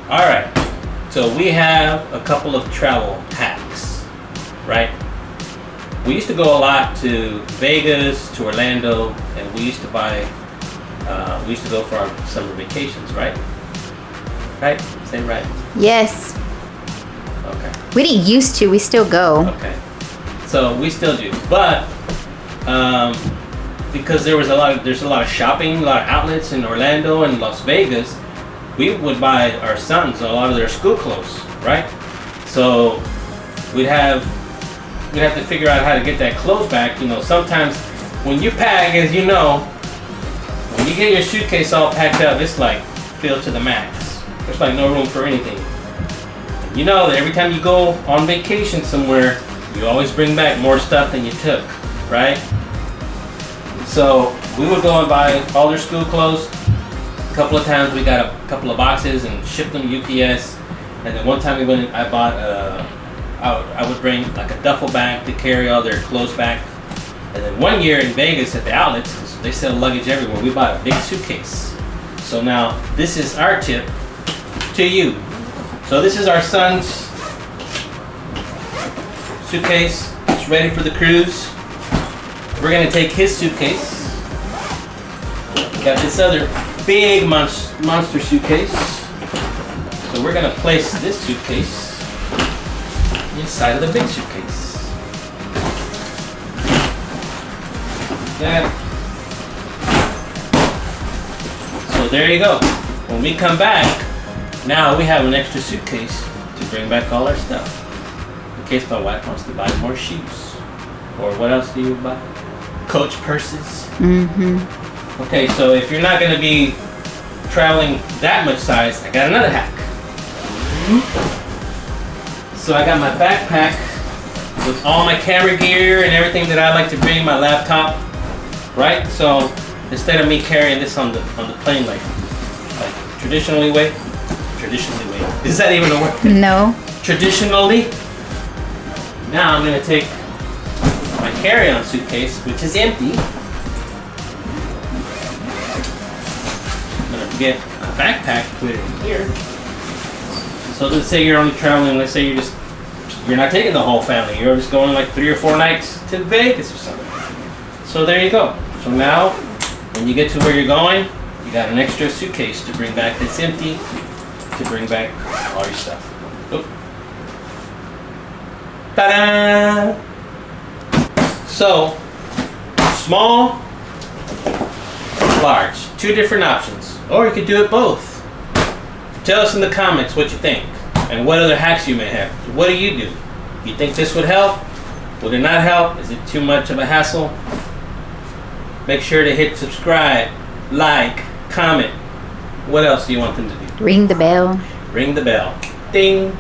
Alright, so we have a couple of travel hacks, right? We used to go a lot to Vegas, to Orlando, and we used to go for our summer vacations, right? Right? Say right. Yes. Okay. We didn't used to, we still go. Okay. So we still do, but because there's a lot of shopping, a lot of outlets in Orlando and Las Vegas, we would buy our sons a lot of their school clothes, right? So we'd have to figure out how to get that clothes back. You know, sometimes when you pack, as you know, when you get your suitcase all packed up, it's like filled to the max. There's like no room for anything. You know that every time you go on vacation somewhere, you always bring back more stuff than you took, right? So we would go and buy all their school clothes. A couple of times we got a couple of boxes and shipped them UPS. And then one time I would bring like a duffel bag to carry all their clothes back. And then one year in Vegas at the outlets, they sell luggage everywhere, we bought a big suitcase. So now this is our tip to you. So this is our son's suitcase. It's ready for the cruise. We're gonna take his suitcase. Got this other big monster suitcase. So we're gonna place this suitcase inside of the big suitcase. Yeah. So there you go. When we come back, now we have an extra suitcase to bring back all our stuff. In case my wife wants to buy more shoes. Or what else do you buy? Coach purses. Mm-hmm. Okay, so if you're not gonna be traveling that much size, I got another hack. So I got my backpack with all my camera gear and everything that I like to bring, my laptop, right? So instead of me carrying this on the plane like traditionally way, is that even a word? No. Traditionally. Now I'm gonna take my carry-on suitcase, which is empty. I'm gonna get a backpack, put it in here. So let's say you're only traveling, let's say you're not taking the whole family, you're just going like 3 or 4 nights to Vegas or something. So there you go. So now, when you get to where you're going, you got an extra suitcase to bring back that's empty, to bring back all your stuff. Oop. Ta-da! So, small, large, 2 different options. Or you could do it both. Tell us in the comments what you think and what other hacks you may have. What do? You think this would help? Would it not help? Is it too much of a hassle? Make sure to hit subscribe, like, comment. What else do you want them to do? Ring the bell. Ring the bell. Ding.